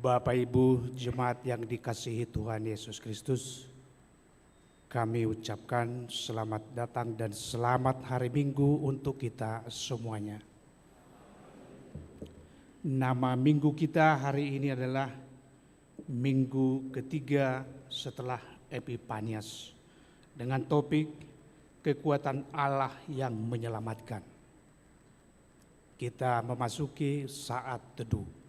Bapak Ibu jemaat yang dikasihi Tuhan Yesus Kristus, kami ucapkan selamat datang dan selamat hari Minggu untuk kita semuanya. Nama minggu kita hari ini adalah minggu ketiga setelah Epifanias dengan topik kekuatan Allah yang menyelamatkan. Kita memasuki saat teduh.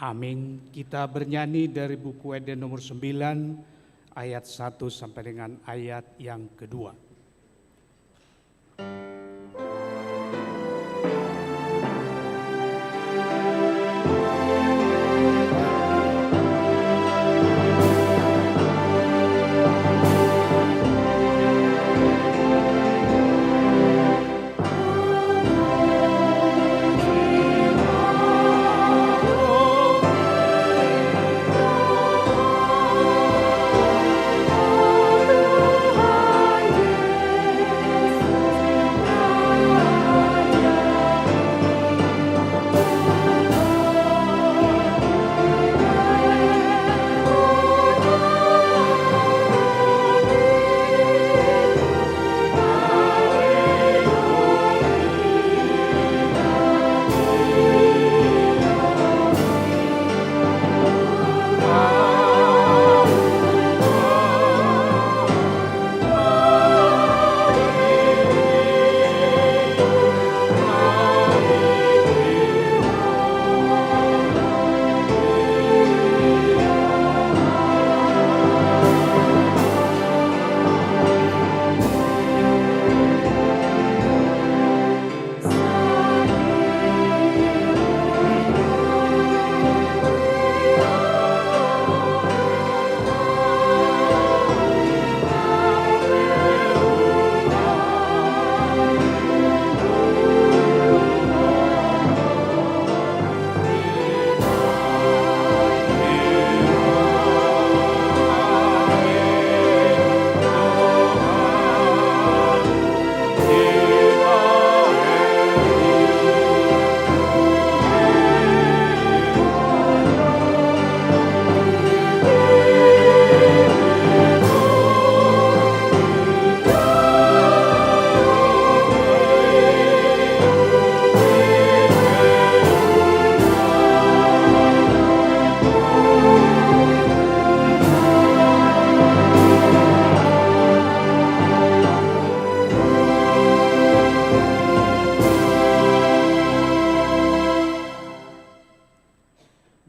Amin. Kita bernyanyi dari buku Eden nomor 9 ayat 1 sampai dengan ayat yang kedua.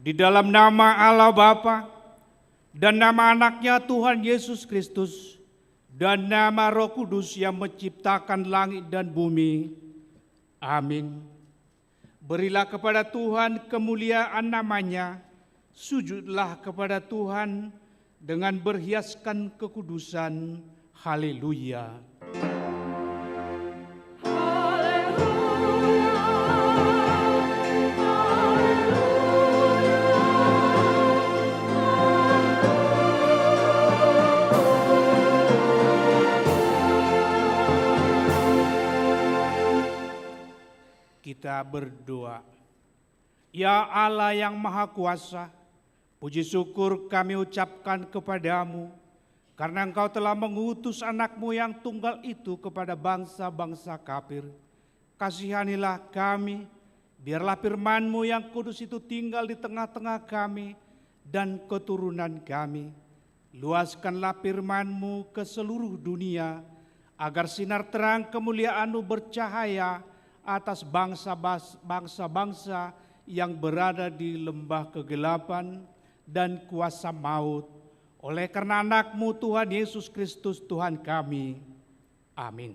Di dalam nama Allah Bapa dan nama anaknya Tuhan Yesus Kristus dan nama Roh Kudus yang menciptakan langit dan bumi. Amin. Berilah kepada Tuhan kemuliaan namanya, sujudlah kepada Tuhan dengan berhiaskan kekudusan. Haleluya. Kita berdoa. Ya Allah yang Maha Kuasa, puji syukur kami ucapkan kepadamu karena Engkau telah mengutus anak-Mu yang tunggal itu kepada bangsa-bangsa kafir. Kasihanilah kami, biarlah firman-Mu yang kudus itu tinggal di tengah-tengah kami dan keturunan kami. Luaskanlah firman-Mu ke seluruh dunia, agar sinar terang kemuliaan-Mu bercahaya atas bangsa-bangsa yang berada di lembah kegelapan dan kuasa maut, oleh karena anak-Mu Tuhan Yesus Kristus Tuhan kami. Amin.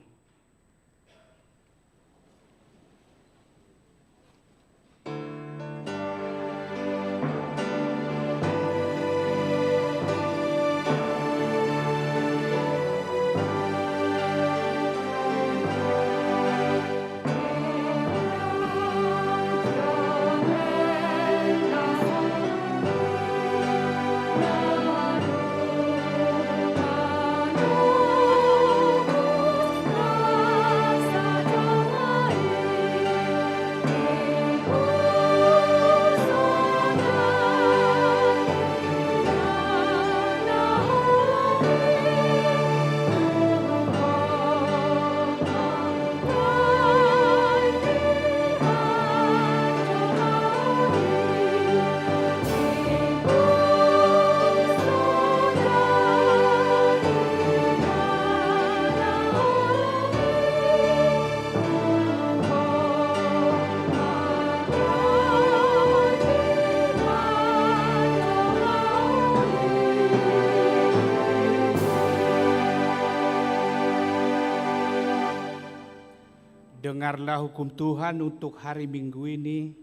Dengarlah hukum Tuhan untuk hari Minggu ini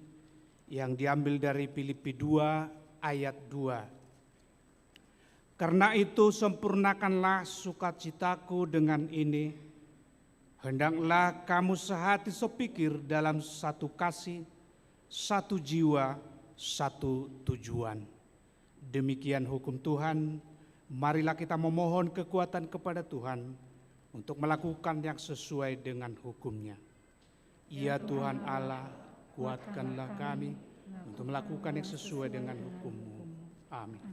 yang diambil dari Filipi 2 ayat 2. Karena itu sempurnakanlah sukacitaku dengan ini. Hendaklah kamu sehati sepikir dalam satu kasih, satu jiwa, satu tujuan. Demikian hukum Tuhan. Marilah kita memohon kekuatan kepada Tuhan untuk melakukan yang sesuai dengan hukum-Nya. Ya Tuhan Allah, kuatkanlah kami untuk melakukan yang sesuai dengan hukum-Mu. Amin.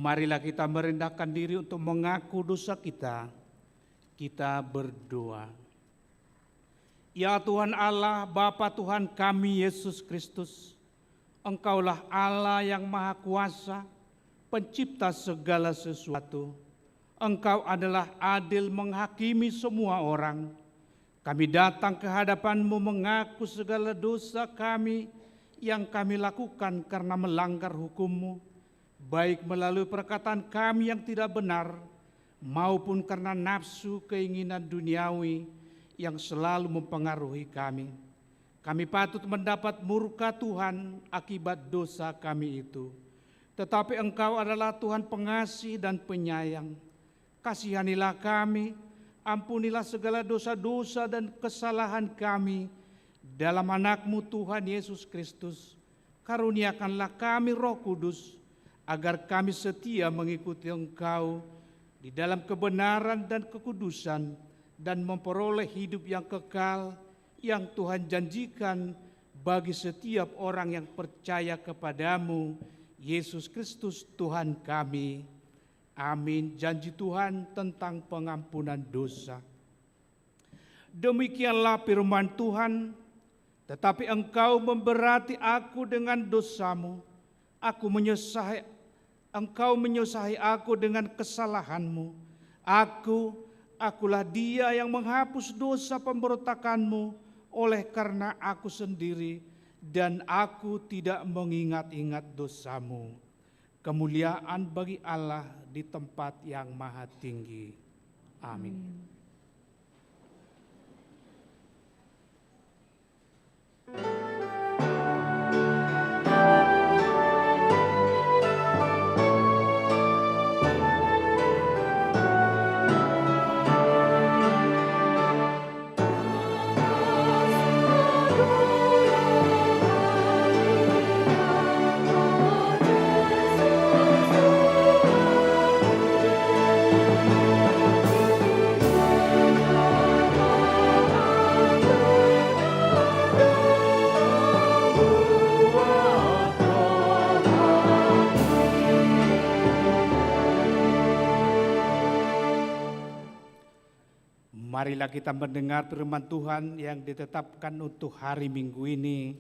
Marilah kita merendahkan diri untuk mengaku dosa kita. Kita berdoa. Ya Tuhan Allah, Bapa Tuhan kami Yesus Kristus, Engkaulah Allah yang Maha Kuasa, pencipta segala sesuatu. Engkau adalah adil menghakimi semua orang. Kami datang ke hadapan-Mu mengaku segala dosa kami yang kami lakukan karena melanggar hukum-Mu, baik melalui perkataan kami yang tidak benar, maupun karena nafsu keinginan duniawi yang selalu mempengaruhi kami. Kami patut mendapat murka Tuhan akibat dosa kami itu. Tetapi Engkau adalah Tuhan pengasih dan penyayang. Kasihanilah kami, ampunilah segala dosa-dosa dan kesalahan kami dalam anak-Mu Tuhan Yesus Kristus. Karuniakanlah kami Roh Kudus, agar kami setia mengikuti Engkau di dalam kebenaran dan kekudusan dan memperoleh hidup yang kekal yang Tuhan janjikan bagi setiap orang yang percaya kepadamu, Yesus Kristus Tuhan kami. Amin. Janji Tuhan tentang pengampunan dosa. Demikianlah firman Tuhan, tetapi engkau memberati aku dengan dosamu. Engkau menyosahi aku dengan kesalahanmu. Akulah dia yang menghapus dosa pemberontakanmu oleh karena aku sendiri, dan aku tidak mengingat-ingat dosamu. Kemuliaan bagi Allah di tempat yang maha tinggi. Amin. Marilah kita mendengar firman Tuhan yang ditetapkan untuk hari Minggu ini,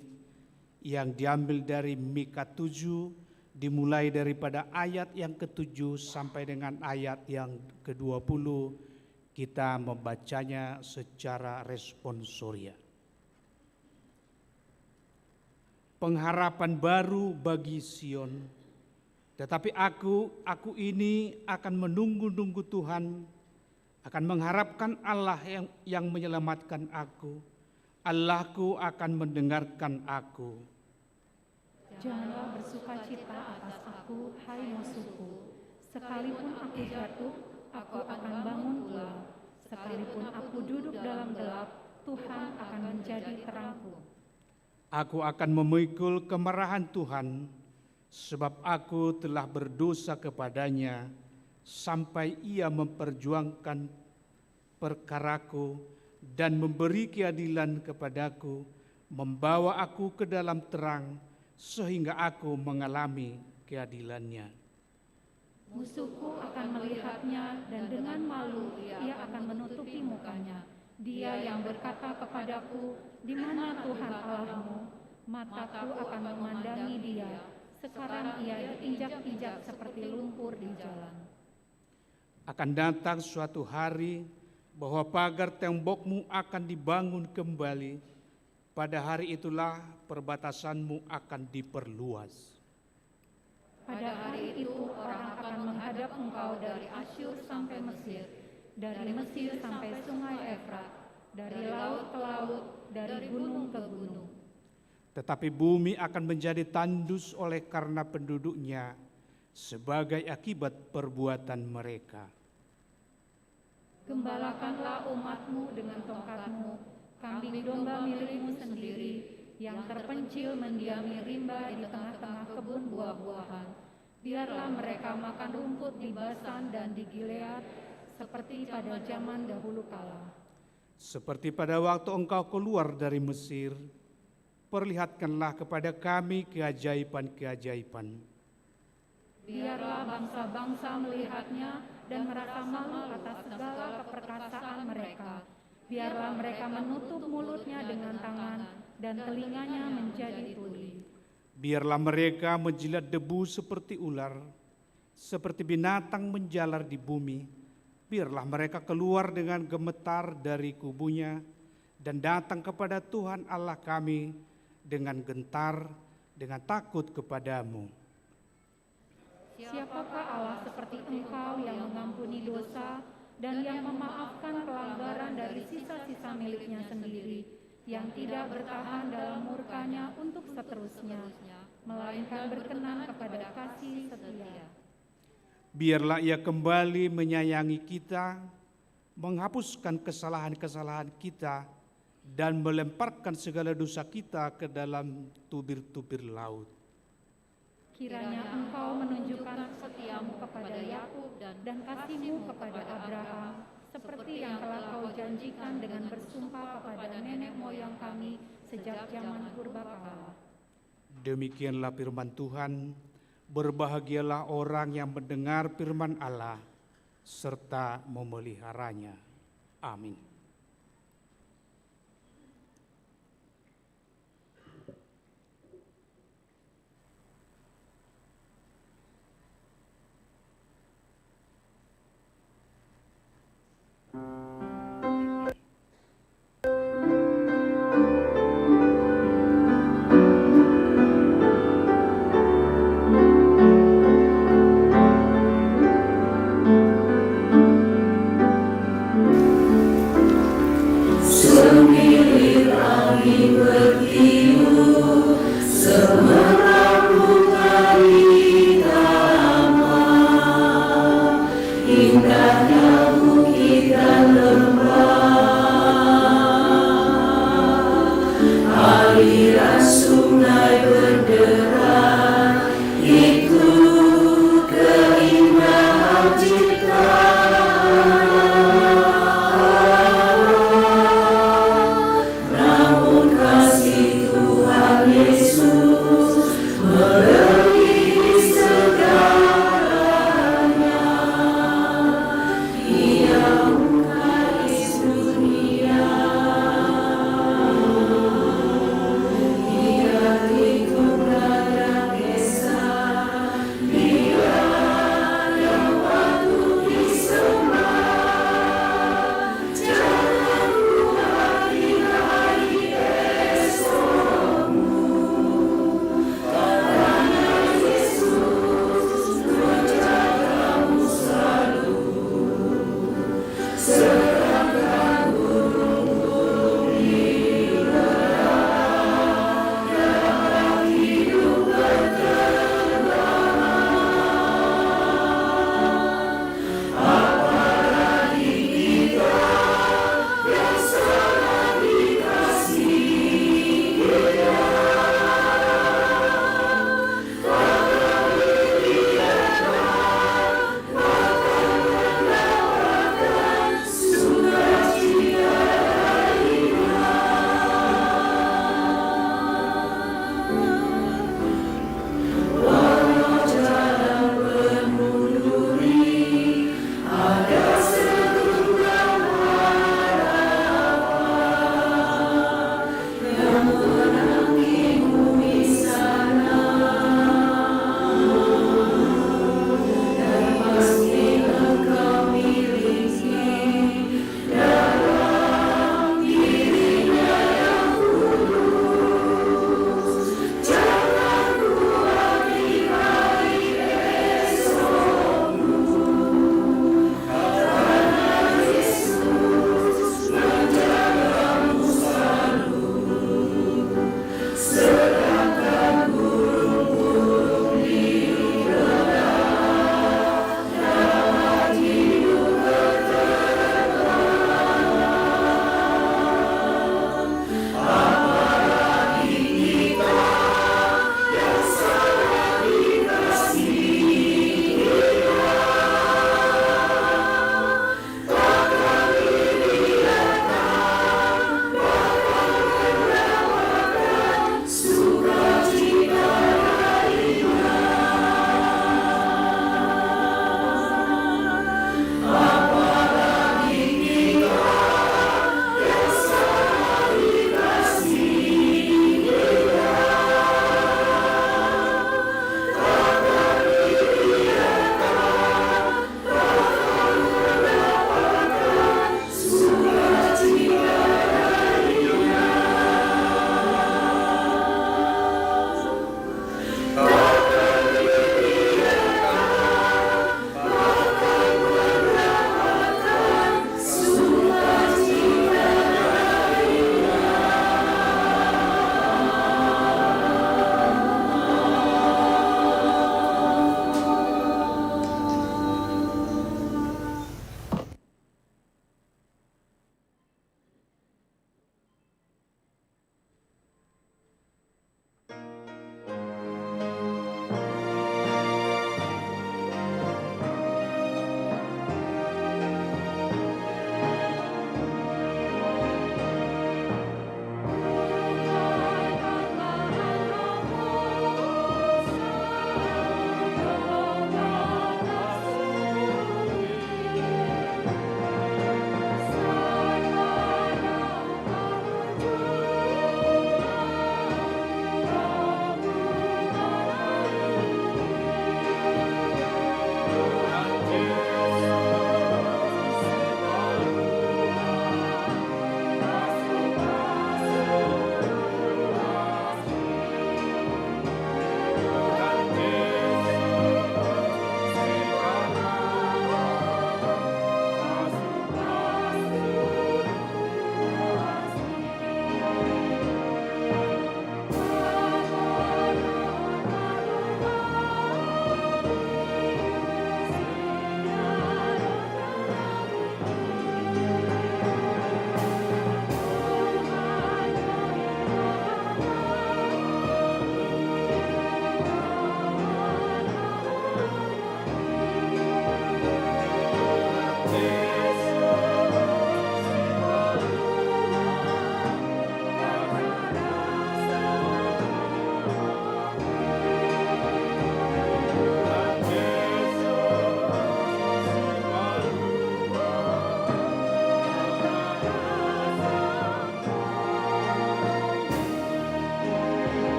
yang diambil dari Mika 7, dimulai daripada ayat yang ke-7 sampai dengan ayat yang ke-20. Kita membacanya secara responsoria. Pengharapan baru bagi Sion. Tetapi aku ini akan menunggu-nunggu Tuhan, akan mengharapkan Allah yang menyelamatkan aku. Allahku akan mendengarkan aku. Janganlah bersukacita atas aku, hai musuhku, Sekalipun aku jatuh, aku akan bangun pula. Sekalipun aku duduk dalam gelap, Tuhan akan menjadi terangku. Aku akan memikul kemarahan Tuhan, sebab aku telah berdosa kepadanya, sampai Ia memperjuangkan perkaraku dan memberi keadilan kepadaku, membawa aku ke dalam terang, sehingga aku mengalami keadilannya. Musuhku akan melihatnya, dan dengan malu ia akan menutupi mukanya. Dia yang berkata kepadaku, "Di mana Tuhan Allahmu?" Mataku akan memandangi dia. Sekarang ia diinjak-injak seperti lumpur di jalan. Akan datang suatu hari bahwa pagar tembokmu akan dibangun kembali. Pada hari itulah perbatasanmu akan diperluas. Pada hari itu orang akan menghadap engkau dari Asyur sampai Mesir, dari Mesir sampai sungai Efrat, dari laut ke laut, dari gunung ke gunung. Tetapi bumi akan menjadi tandus oleh karena penduduknya, sebagai akibat perbuatan mereka. Gembalakanlah umatmu dengan tongkatmu, kambing domba milikmu sendiri, yang terpencil mendiami rimba di tengah-tengah kebun buah-buahan. Biarlah mereka makan rumput di Basan dan di Gilead, seperti pada zaman dahulu kala. Seperti pada waktu engkau keluar dari Mesir, perlihatkanlah kepada kami keajaiban-keajaiban. Biarlah bangsa-bangsa melihatnya dan merasa malu atas segala keperkasaan mereka. Biarlah mereka menutup mulutnya dengan tangan dan telinganya menjadi tuli. Biarlah mereka menjilat debu seperti ular, seperti binatang menjalar di bumi. Biarlah mereka keluar dengan gemetar dari kubunya dan datang kepada Tuhan Allah kami dengan gentar, dengan takut kepadamu. Siapakah Allah seperti Engkau yang mengampuni dosa dan yang memaafkan pelanggaran dari sisa-sisa miliknya sendiri, yang tidak bertahan dalam murkanya untuk seterusnya, melainkan berkenan kepada kasih setia. Biarlah Ia kembali menyayangi kita, menghapuskan kesalahan-kesalahan kita, dan melemparkan segala dosa kita ke dalam tubir-tubir laut. Kiranya Engkau menunjukkan setiamu kepada Yakub dan kasih-Mu kepada Abraham, seperti yang telah Kau janjikan dengan bersumpah kepada nenek moyang kami sejak zaman purbakala. Demikianlah firman Tuhan. Berbahagialah orang yang mendengar firman Allah serta memeliharanya. Amin.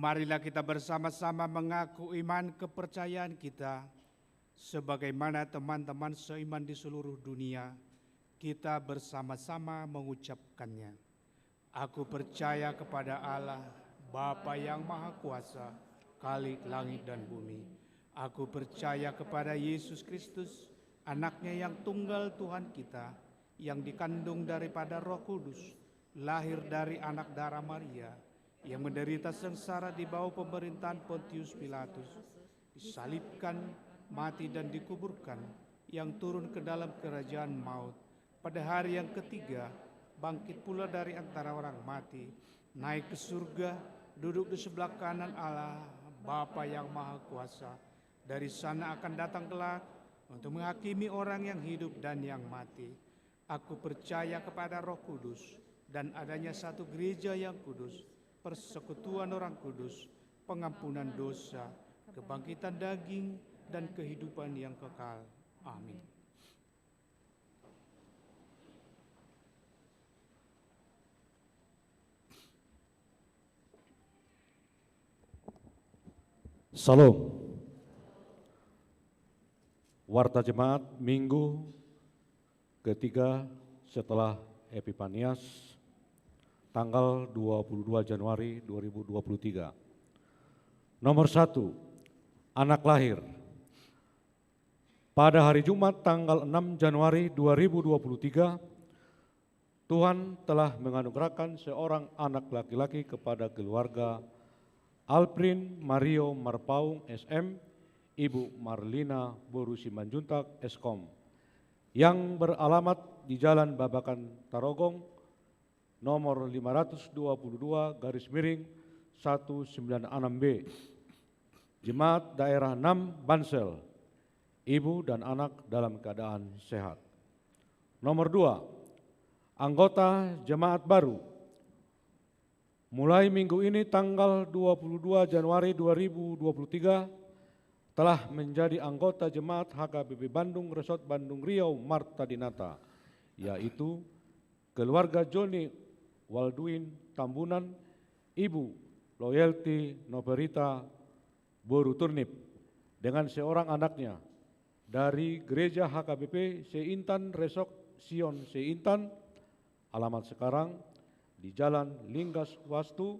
marilah kita bersama-sama mengaku iman kepercayaan kita. Sebagaimana teman-teman seiman di seluruh dunia, kita bersama-sama mengucapkannya. Aku percaya kepada Allah, Bapa yang Maha Kuasa, Khalik langit dan bumi. Aku percaya kepada Yesus Kristus, Anaknya yang tunggal Tuhan kita, yang dikandung daripada Roh Kudus, lahir dari anak darah Maria, yang menderita sengsara di bawah pemerintahan Pontius Pilatus, disalibkan, mati dan dikuburkan, yang turun ke dalam kerajaan maut, pada hari yang ketiga bangkit pula dari antara orang mati, naik ke surga, duduk di sebelah kanan Allah Bapa yang Maha Kuasa. Dari sana akan datang kelak untuk menghakimi orang yang hidup dan yang mati. Aku percaya kepada Roh Kudus dan adanya satu gereja yang kudus, persekutuan orang kudus, pengampunan dosa, kebangkitan daging, dan kehidupan yang kekal. Amin. Salam. Warta Jemaat Minggu ketiga setelah Epifanias, tanggal 22 Januari 2023. Nomor 1, anak lahir. Pada hari Jumat tanggal 6 Januari 2023, Tuhan telah menganugerahkan seorang anak laki-laki kepada keluarga Alprin Mario Marpaung SM, Ibu Marlina Boru Simanjuntak Eskom, yang beralamat di Jalan Babakan Tarogong, nomor 522/196B, Jemaat Daerah 6 Bansel, ibu dan anak dalam keadaan sehat. Nomor 2, anggota jemaat baru. Mulai minggu ini tanggal 22 Januari 2023 telah menjadi anggota jemaat HKBP Bandung Resort Bandung Riau Marta Dinata, yaitu keluarga Joni Walduin Tambunan, Ibu Loyalty Noverita Boru Turnip, dengan seorang anaknya dari Gereja HKBP Seintan Resok Sion Seintan, alamat sekarang di Jalan Linggas Wastu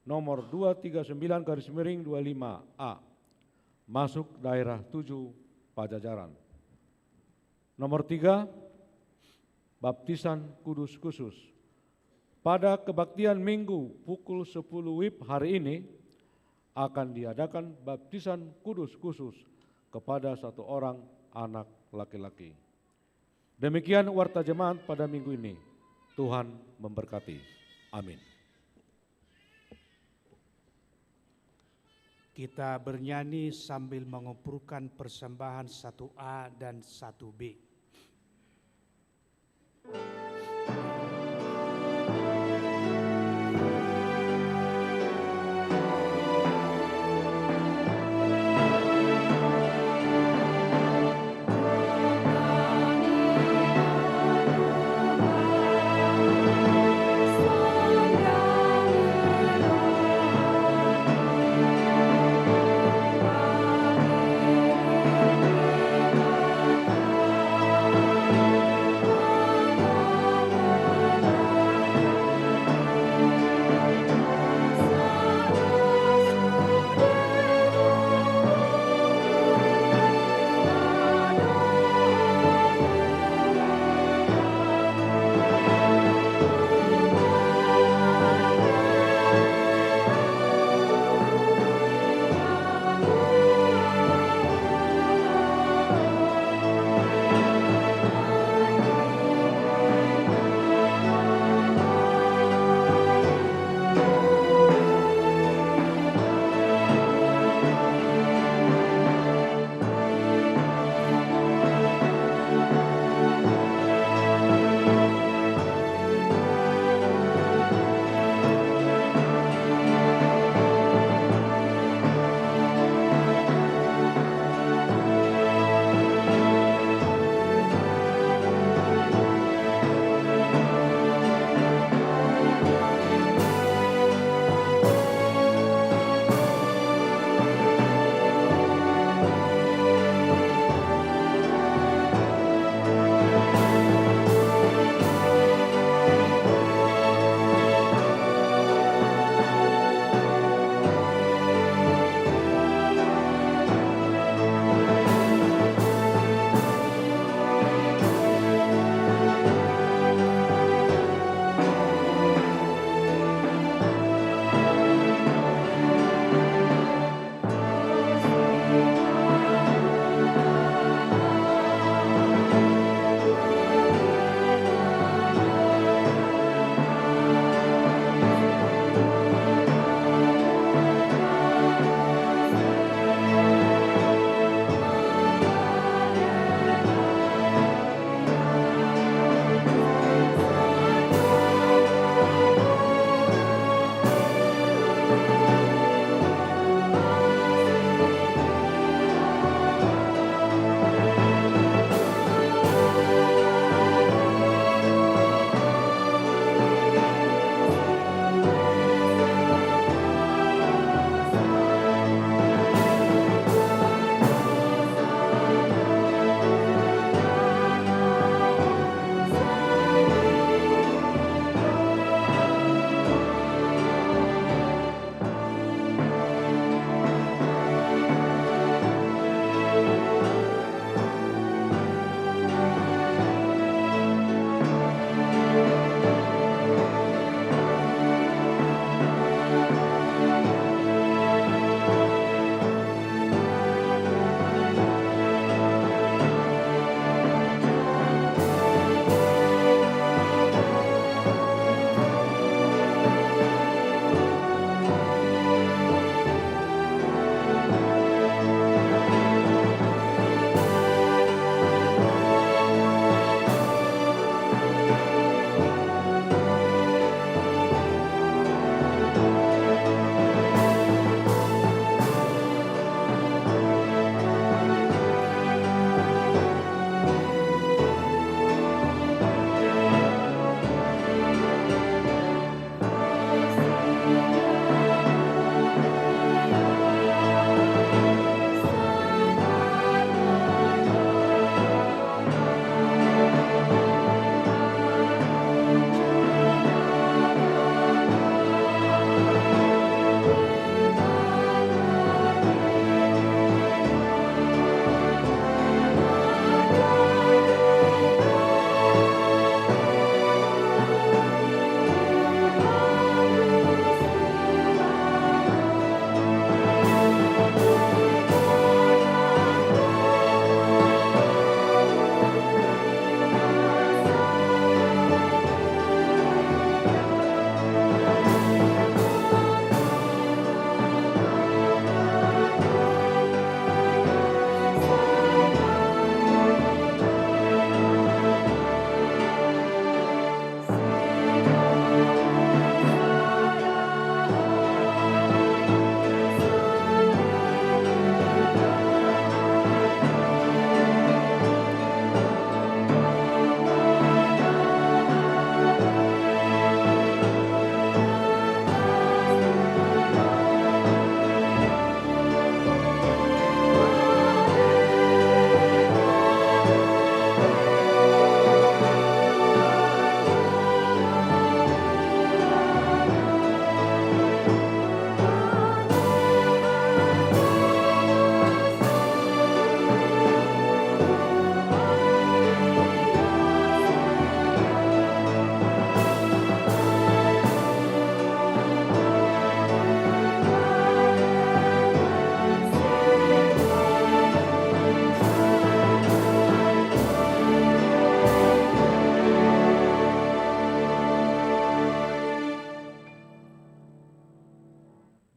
nomor 239/25A, masuk daerah 7 Pajajaran. Nomor 3, baptisan kudus khusus. Pada kebaktian Minggu pukul 10 WIB hari ini akan diadakan baptisan kudus khusus kepada satu orang anak laki-laki. Demikian warta jemaat pada minggu ini. Tuhan memberkati. Amin. Kita bernyanyi sambil mengumpulkan persembahan 1A dan 1B. Amin.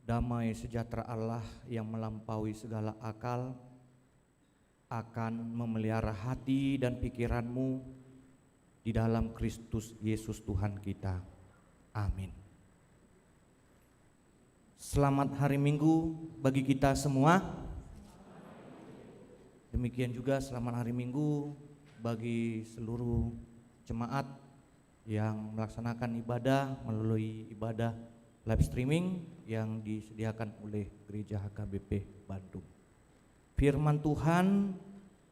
damai sejahtera Allah yang melampaui segala akal akan memelihara hati dan pikiranmu di dalam Kristus Yesus Tuhan kita. Amin. Selamat hari Minggu bagi kita semua. Demikian juga selamat hari Minggu bagi seluruh jemaat yang melaksanakan ibadah melalui ibadah live streaming yang disediakan oleh Gereja HKBP Bandung. Firman Tuhan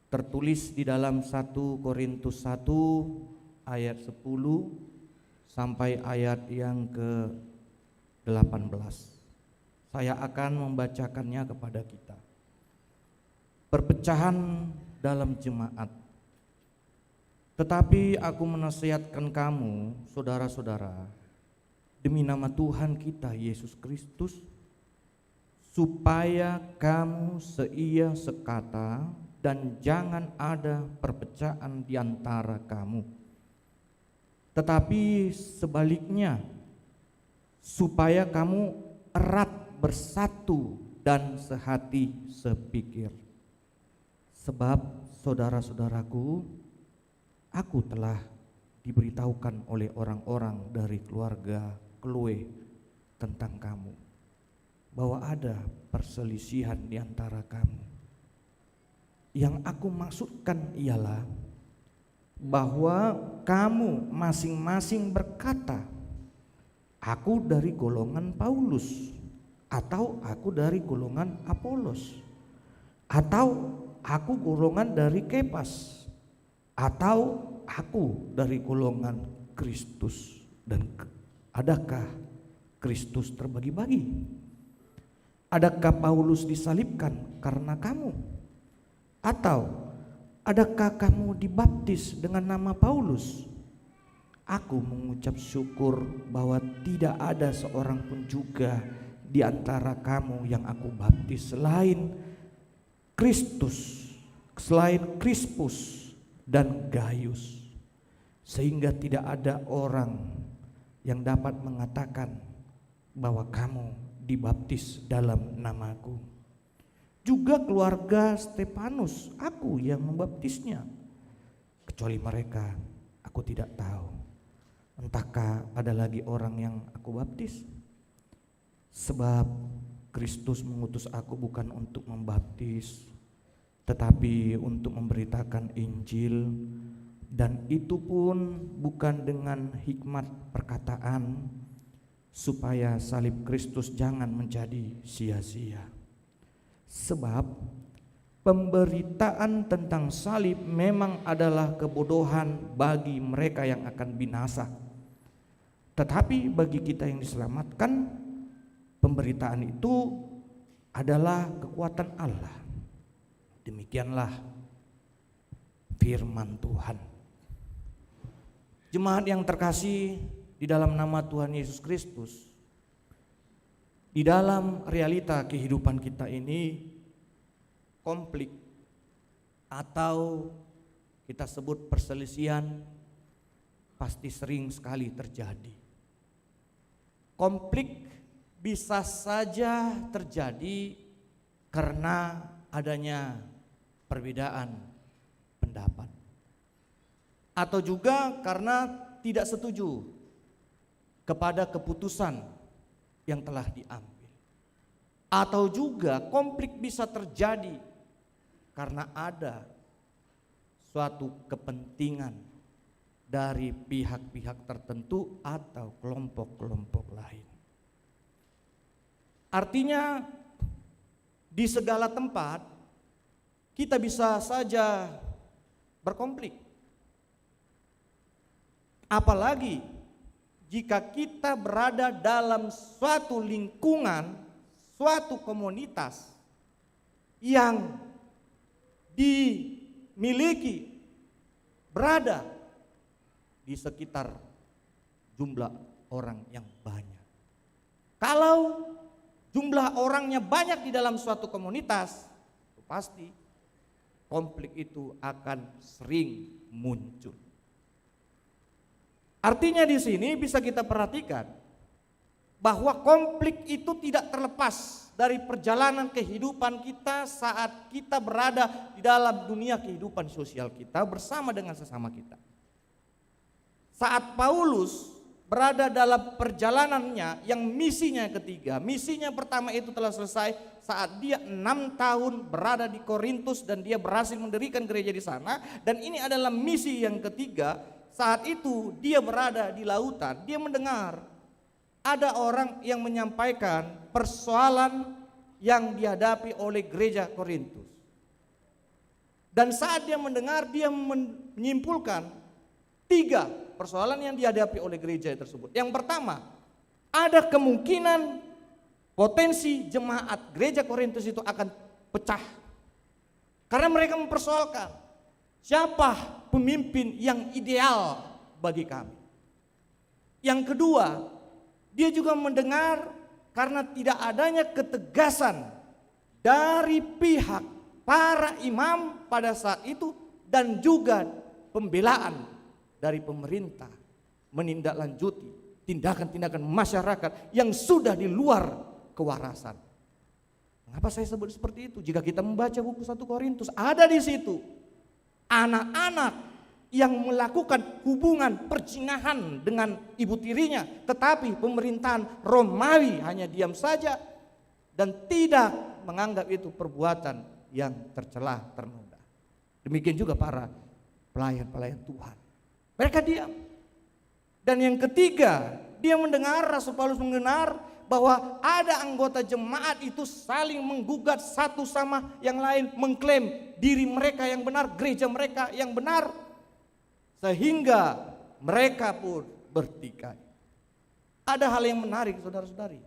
tertulis di dalam 1 Korintus 1 ayat 10 sampai ayat yang ke-18. Saya akan membacakannya kepada kita. Perpecahan dalam jemaat. Tetapi aku menasihatkan kamu, saudara-saudara, demi nama Tuhan kita Yesus Kristus, supaya kamu seia sekata dan jangan ada perpecahan di antara kamu. Tetapi sebaliknya, supaya kamu erat bersatu dan sehati sepikir. Sebab saudara-saudaraku, aku telah diberitahukan oleh orang-orang dari keluarga Chloe tentang kamu, bahwa ada perselisihan di antara kamu. Yang aku maksudkan ialah bahwa kamu masing-masing berkata, aku dari golongan Paulus, atau aku dari golongan Apolos, atau aku golongan dari Kepas, atau aku dari golongan Kristus. Dan adakah Kristus terbagi-bagi? Adakah Paulus disalibkan karena kamu? Atau adakah kamu dibaptis dengan nama Paulus? Aku mengucap syukur bahwa tidak ada seorang pun juga di antara kamu yang aku baptis selain Kristus, selain Krispus dan Gaius, sehingga tidak ada orang yang dapat mengatakan bahwa kamu dibaptis dalam namaku. Juga keluarga Stefanus, aku yang membaptisnya. Kecuali mereka, aku tidak tahu. Entahkah ada lagi orang yang aku baptis? Sebab Kristus mengutus aku bukan untuk membaptis, tetapi untuk memberitakan Injil, dan itu pun bukan dengan hikmat perkataan, supaya salib Kristus jangan menjadi sia-sia. Sebab pemberitaan tentang salib memang adalah kebodohan bagi mereka yang akan binasa, tetapi bagi kita yang diselamatkan, pemberitaan itu adalah kekuatan Allah. Demikianlah firman Tuhan. Jemaat yang terkasih di dalam nama Tuhan Yesus Kristus, di dalam realita kehidupan kita ini, konflik atau kita sebut perselisihan pasti sering sekali terjadi. Konflik bisa saja terjadi karena adanya perbedaan pendapat, atau juga karena tidak setuju kepada keputusan yang telah diambil, atau juga konflik bisa terjadi karena ada suatu kepentingan dari pihak-pihak tertentu atau kelompok-kelompok lain. Artinya di segala tempat kita bisa saja berkonflik. Apalagi jika kita berada dalam suatu lingkungan, suatu komunitas yang dimiliki, berada di sekitar jumlah orang yang banyak. Kalau jumlah orangnya banyak di dalam suatu komunitas, pasti konflik itu akan sering muncul. Artinya di sini bisa kita perhatikan bahwa konflik itu tidak terlepas dari perjalanan kehidupan kita saat kita berada di dalam dunia kehidupan sosial kita bersama dengan sesama kita. Saat Paulus berada dalam perjalanannya yang misinya ketiga, misinya pertama itu telah selesai saat dia 6 tahun berada di Korintus dan dia berhasil mendirikan gereja di sana, dan ini adalah misi yang ketiga. Saat itu dia berada di lautan, dia mendengar ada orang yang menyampaikan persoalan yang dihadapi oleh gereja Korintus. Dan saat dia mendengar, dia menyimpulkan 3 persoalan yang dihadapi oleh gereja tersebut. Yang pertama, ada kemungkinan potensi jemaat gereja Korintus itu akan pecah. Karena mereka mempersoalkan, siapa pemimpin yang ideal bagi kami. Yang kedua, dia juga mendengar karena tidak adanya ketegasan dari pihak para imam pada saat itu dan juga pembelaan dari pemerintah menindaklanjuti tindakan-tindakan masyarakat yang sudah di luar kewarasan. Mengapa saya sebut seperti itu? Jika kita membaca buku 1 Korintus, ada di situ anak-anak yang melakukan hubungan perzinahan dengan ibu tirinya, tetapi pemerintahan Romawi hanya diam saja dan tidak menganggap itu perbuatan yang tercela, ternoda. Demikian juga para pelayan-pelayan Tuhan, mereka diam. Dan yang ketiga, dia mendengar, Rasul Paulus mendengar bahwa ada anggota jemaat itu saling menggugat satu sama yang lain, mengklaim diri mereka yang benar, gereja mereka yang benar, sehingga mereka pun bertikai. Ada hal yang menarik, saudara-saudari.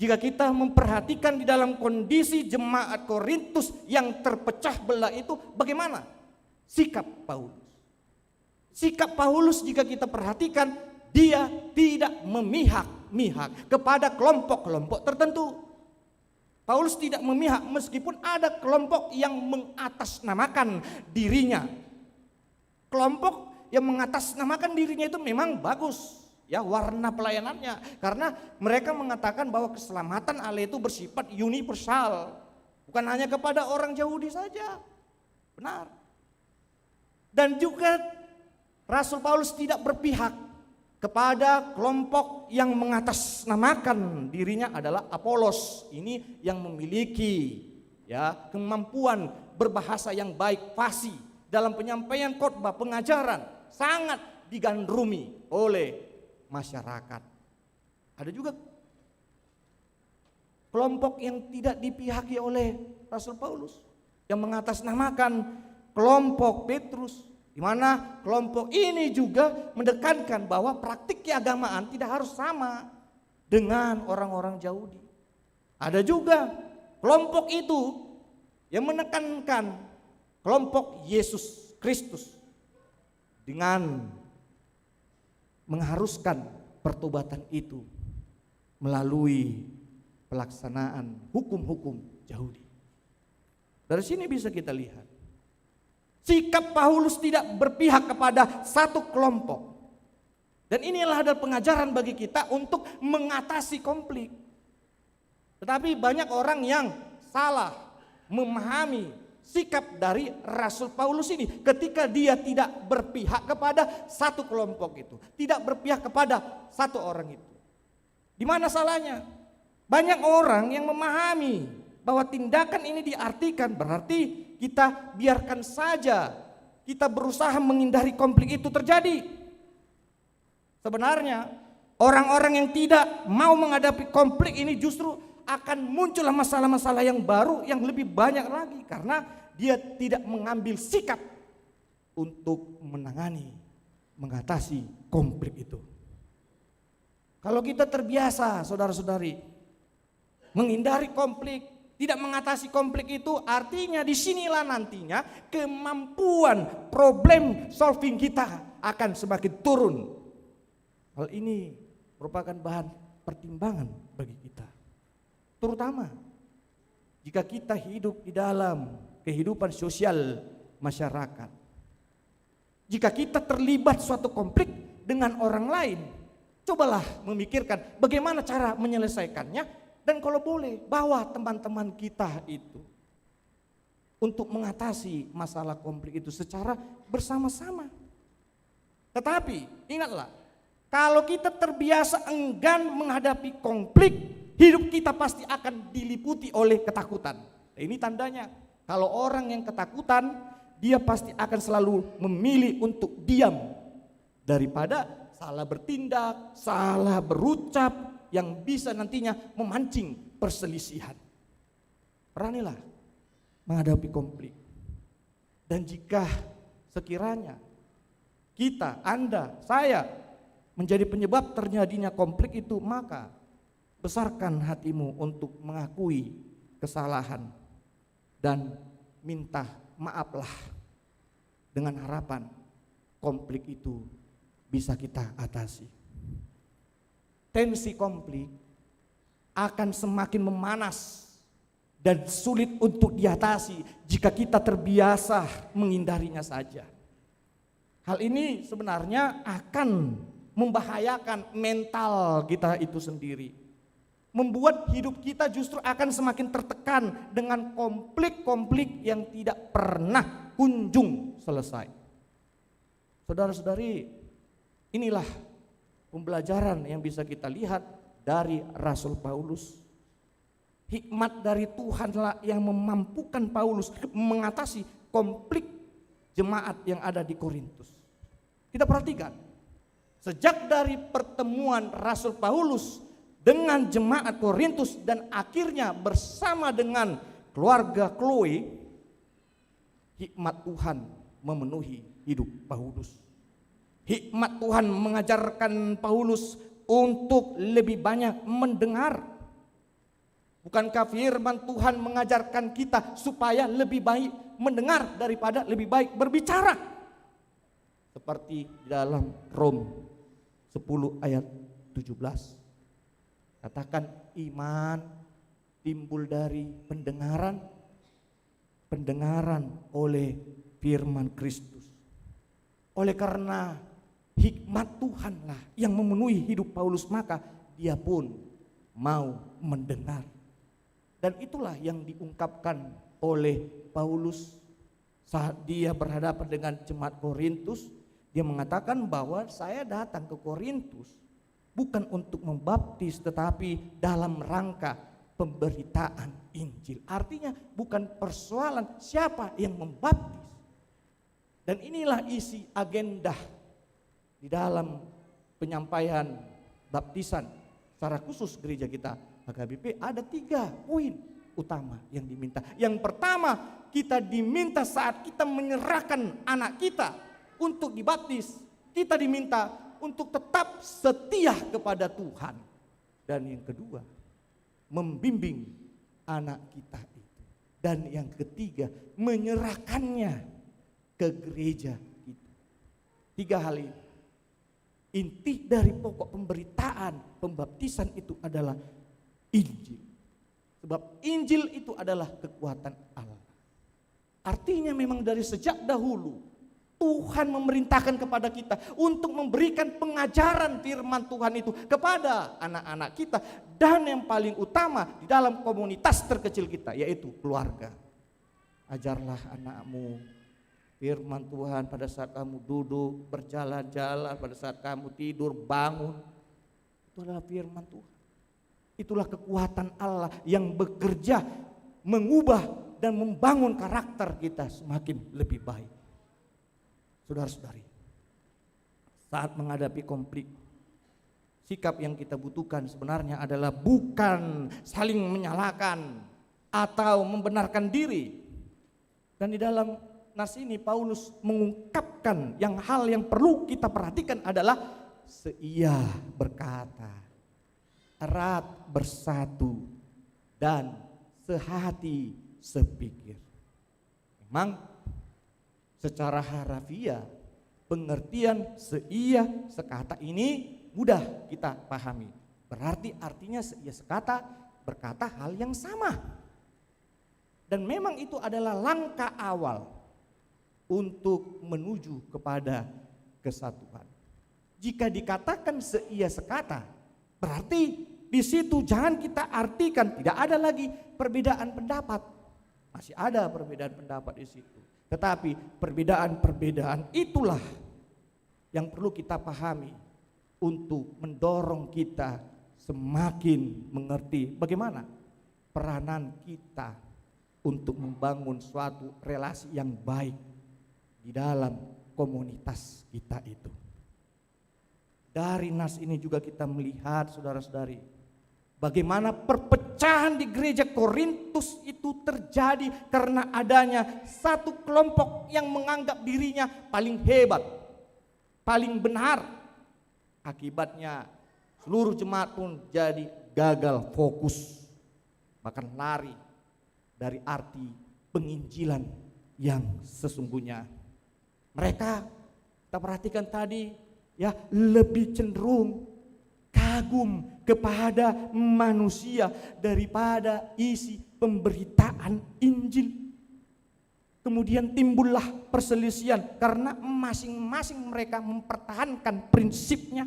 Jika kita memperhatikan di dalam kondisi jemaat Korintus yang terpecah belah itu, bagaimana sikap Paulus? Sikap Paulus jika kita perhatikan, dia tidak memihak-mihak kepada kelompok-kelompok tertentu. Paulus tidak memihak meskipun ada kelompok yang mengatasnamakan dirinya. Kelompok yang mengatasnamakan dirinya itu memang bagus, ya, warna pelayanannya, karena mereka mengatakan bahwa keselamatan Allah itu bersifat universal, bukan hanya kepada orang Yahudi saja. Benar. Dan juga Rasul Paulus tidak berpihak kepada kelompok yang mengatasnamakan dirinya adalah Apolos, ini yang memiliki, ya, kemampuan berbahasa yang baik, fasih dalam penyampaian khotbah, pengajaran, sangat digandrungi oleh masyarakat. Ada juga kelompok yang tidak dipihaki oleh Rasul Paulus yang mengatasnamakan kelompok Petrus, di mana kelompok ini juga menekankan bahwa praktik keagamaan tidak harus sama dengan orang-orang Yahudi. Ada juga kelompok itu yang menekankan kelompok Yesus Kristus dengan mengharuskan pertobatan itu melalui pelaksanaan hukum-hukum Yahudi. Dari sini bisa kita lihat sikap Paulus tidak berpihak kepada satu kelompok. Dan inilah adalah pengajaran bagi kita untuk mengatasi konflik. Tetapi banyak orang yang salah memahami sikap dari Rasul Paulus ini ketika dia tidak berpihak kepada satu kelompok itu, tidak berpihak kepada satu orang itu. Di mana salahnya? Banyak orang yang memahami bahwa tindakan ini diartikan berarti kita biarkan saja, kita berusaha menghindari konflik itu terjadi. Sebenarnya orang-orang yang tidak mau menghadapi konflik ini justru akan muncullah masalah-masalah yang baru yang lebih banyak lagi karena dia tidak mengambil sikap untuk menangani, mengatasi konflik itu. Kalau kita terbiasa, saudara-saudari, menghindari konflik, tidak mengatasi konflik itu, artinya disinilah nantinya kemampuan problem solving kita akan semakin turun. Hal ini merupakan bahan pertimbangan bagi kita. Terutama jika kita hidup di dalam kehidupan sosial masyarakat. Jika kita terlibat suatu konflik dengan orang lain, Cobalah memikirkan bagaimana cara menyelesaikannya, dan kalau boleh bawa teman-teman kita itu untuk mengatasi masalah konflik itu secara bersama-sama. Tetapi ingatlah, kalau kita terbiasa enggan menghadapi konflik, hidup kita pasti akan diliputi oleh ketakutan. Ini tandanya kalau orang yang ketakutan, dia pasti akan selalu memilih untuk diam daripada salah bertindak, salah berucap yang bisa nantinya memancing perselisihan. Beranilah menghadapi konflik. Dan jika sekiranya kita, Anda, saya menjadi penyebab terjadinya konflik itu, maka besarkan hatimu untuk mengakui kesalahan dan minta maaflah, dengan harapan konflik itu bisa kita atasi. Tensi konflik akan semakin memanas dan sulit untuk diatasi jika kita terbiasa menghindarinya saja. Hal ini sebenarnya akan membahayakan mental kita itu sendiri. Membuat hidup kita justru akan semakin tertekan dengan konflik-konflik yang tidak pernah kunjung selesai. Saudara-saudari, inilah pembelajaran yang bisa kita lihat dari Rasul Paulus. Hikmat dari Tuhanlah yang memampukan Paulus mengatasi konflik jemaat yang ada di Korintus. Kita perhatikan, sejak dari pertemuan Rasul Paulus dengan jemaat Korintus dan akhirnya bersama dengan keluarga Chloe, hikmat Tuhan memenuhi hidup Paulus. Hikmat Tuhan mengajarkan Paulus untuk lebih banyak mendengar. Bukankah firman Tuhan mengajarkan kita supaya lebih baik mendengar daripada lebih baik berbicara? Seperti dalam Rom 10 ayat 17. Katakan iman timbul dari pendengaran, pendengaran oleh firman Kristus. Oleh karena hikmat Tuhanlah yang memenuhi hidup Paulus, maka dia pun mau mendengar. Dan itulah yang diungkapkan oleh Paulus saat dia berhadapan dengan jemaat Korintus. Dia mengatakan bahwa saya datang ke Korintus bukan untuk membaptis, tetapi dalam rangka pemberitaan Injil. Artinya bukan persoalan siapa yang membaptis. Dan inilah isi agenda di dalam penyampaian baptisan secara khusus gereja kita HKBP. Ada 3 poin utama yang diminta. Yang pertama, kita diminta saat kita menyerahkan anak kita untuk dibaptis, kita diminta untuk tetap setia kepada Tuhan. Dan yang kedua, membimbing anak kita itu. Dan yang ketiga, menyerahkannya ke gereja kita. 3 hal ini. Inti dari pokok pemberitaan pembaptisan itu adalah Injil. Sebab Injil itu adalah kekuatan Allah. Artinya memang dari sejak dahulu Tuhan memerintahkan kepada kita untuk memberikan pengajaran firman Tuhan itu kepada anak-anak kita. Dan yang paling utama di dalam komunitas terkecil kita, yaitu keluarga. Ajarlah anakmu firman Tuhan pada saat kamu duduk, berjalan-jalan, pada saat kamu tidur, bangun. Itu adalah firman Tuhan. Itulah kekuatan Allah yang bekerja mengubah dan membangun karakter kita semakin lebih baik. Saudara-saudari, saat menghadapi konflik, sikap yang kita butuhkan sebenarnya adalah bukan saling menyalahkan atau membenarkan diri. Dan di dalam nas ini Paulus mengungkapkan hal yang perlu kita perhatikan adalah seia berkata, erat bersatu, dan sehati sepikir. Memang secara harafiah pengertian seia sekata ini mudah kita pahami. Berarti artinya seia sekata berkata hal yang sama. Dan memang itu adalah langkah awal untuk menuju kepada kesatuan. jika dikatakan seia sekata, berarti di situ jangan kita artikan tidak ada lagi perbedaan pendapat. Masih ada perbedaan pendapat di situ. Tetapi perbedaan-perbedaan itulah yang perlu kita pahami untuk mendorong kita semakin mengerti bagaimana peranan kita untuk membangun suatu relasi yang baik di dalam komunitas kita itu. Dari nas ini juga kita melihat, saudara-saudari, bagaimana perpecahan di gereja Korintus itu terjadi karena adanya satu kelompok yang menganggap dirinya paling hebat, paling benar. Akibatnya seluruh jemaat pun jadi gagal fokus, bahkan lari dari arti penginjilan yang sesungguhnya. Mereka, kita perhatikan tadi, ya, lebih cenderung kagum kepada manusia daripada isi pemberitaan Injil. Kemudian timbullah perselisihan karena masing-masing mereka mempertahankan prinsipnya.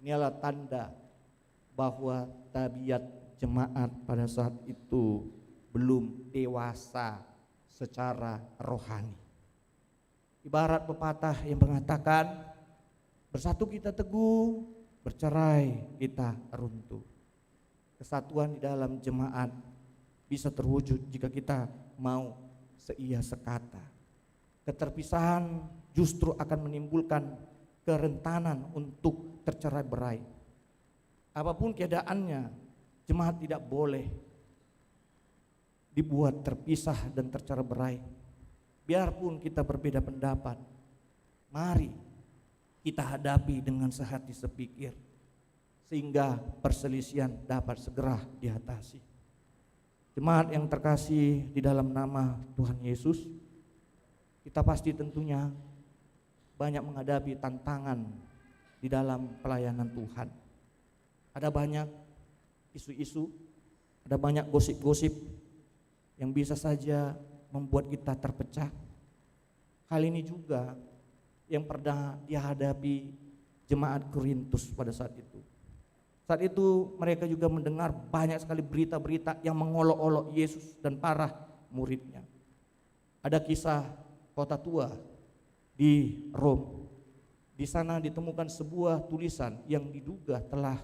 Inilah tanda bahwa tabiat jemaat pada saat itu belum dewasa secara rohani. Ibarat pepatah yang mengatakan, bersatu kita teguh, bercerai kita runtuh. Kesatuan di dalam jemaat bisa terwujud jika kita mau seia sekata. Keterpisahan justru akan menimbulkan kerentanan untuk tercerai-berai. Apapun keadaannya, jemaat tidak boleh dibuat terpisah dan tercerai-berai. Biarpun kita berbeda pendapat, mari kita hadapi dengan sehati sepikir sehingga perselisihan dapat segera diatasi. Jemaat yang terkasih di dalam nama Tuhan Yesus, kita pasti tentunya banyak menghadapi tantangan di dalam pelayanan Tuhan. Ada banyak isu-isu, ada banyak gosip-gosip yang bisa saja membuat kita terpecah. Hal ini juga yang pernah dihadapi jemaat Korintus pada saat itu. Saat itu mereka juga mendengar banyak sekali berita-berita yang mengolok-olok Yesus dan para muridnya. Ada kisah kota tua di Rom. Di sana ditemukan sebuah tulisan yang diduga telah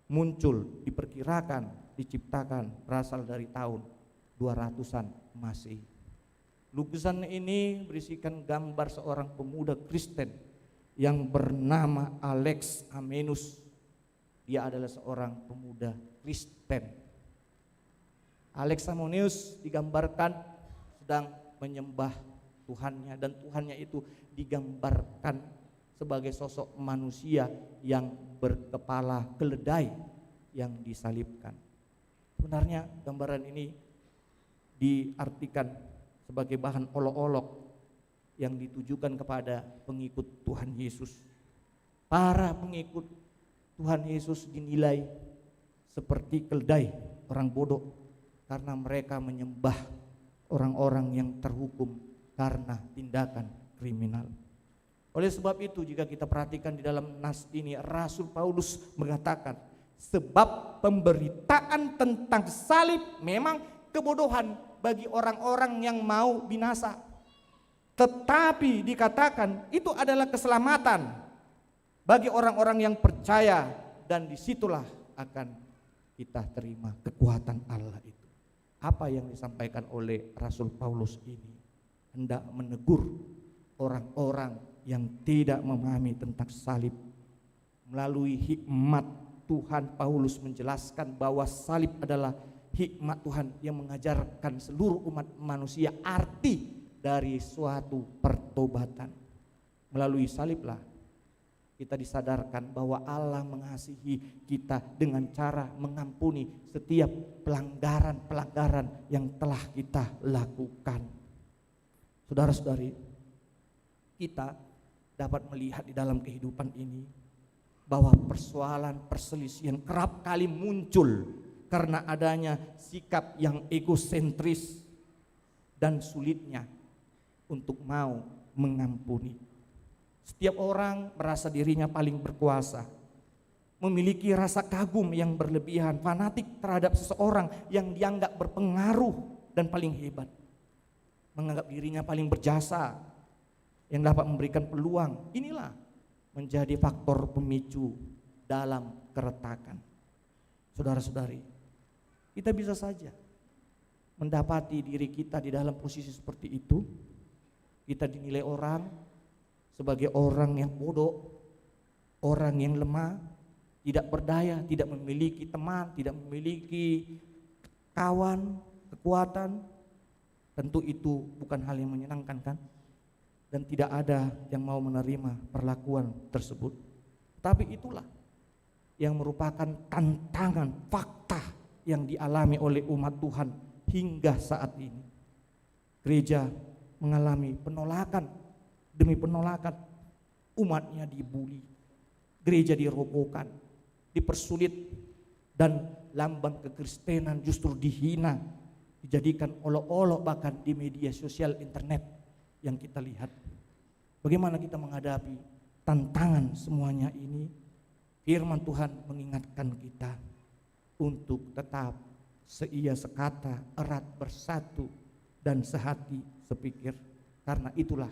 muncul, diperkirakan, diciptakan berasal dari tahun 200-an Masehi. Lukisan ini berisikan gambar seorang pemuda Kristen yang bernama Alex Amenus. Dia adalah seorang pemuda Kristen. Alex Amenus digambarkan sedang menyembah Tuhannya, dan Tuhannya itu digambarkan sebagai sosok manusia yang berkepala keledai yang disalibkan. Sebenarnya gambaran ini diartikan sebagai bahan olok-olok yang ditujukan kepada pengikut Tuhan Yesus. Para pengikut Tuhan Yesus dinilai seperti keledai, orang bodoh, karena mereka menyembah orang-orang yang terhukum karena tindakan kriminal. Oleh sebab itu, jika kita perhatikan di dalam nas ini, Rasul Paulus mengatakan, sebab pemberitaan tentang salib memang kebodohan bagi orang-orang yang mau binasa, tetapi dikatakan itu adalah keselamatan bagi orang-orang yang percaya, dan disitulah akan kita terima kekuatan Allah itu. Apa yang disampaikan oleh Rasul Paulus ini hendak menegur orang-orang yang tidak memahami tentang salib. Melalui hikmat Tuhan, Paulus menjelaskan bahwa salib adalah hikmat Tuhan yang mengajarkan seluruh umat manusia arti dari suatu pertobatan. Melalui saliblah kita disadarkan bahwa Allah mengasihi kita dengan cara mengampuni setiap pelanggaran-pelanggaran yang telah kita lakukan. Saudara-saudari, kita dapat melihat di dalam kehidupan ini bahwa persoalan perselisihan kerap kali muncul karena adanya sikap yang egosentris dan sulitnya untuk mau mengampuni. Setiap orang merasa dirinya paling berkuasa, memiliki rasa kagum yang berlebihan, fanatik terhadap seseorang yang dianggap berpengaruh dan paling hebat, menganggap dirinya paling berjasa, yang dapat memberikan peluang. Inilah menjadi faktor pemicu dalam keretakan. Saudara-saudari, kita bisa saja mendapati diri kita di dalam posisi seperti itu. Kita dinilai orang sebagai orang yang bodoh, orang yang lemah, tidak berdaya, tidak memiliki teman, tidak memiliki kawan, kekuatan. Tentu itu bukan hal yang menyenangkan, kan? Dan tidak ada yang mau menerima perlakuan tersebut. Tapi itulah yang merupakan tantangan fakta yang dialami oleh umat Tuhan hingga saat ini. Gereja mengalami penolakan demi penolakan, umatnya dibuli, gereja dirobohkan, dipersulit, dan lambang kekristenan justru dihina, dijadikan olok-olok bahkan di media sosial internet yang kita lihat. Bagaimana kita menghadapi tantangan semuanya ini? Firman Tuhan mengingatkan kita untuk tetap seia sekata, erat bersatu, dan sehati sepikir. Karena itulah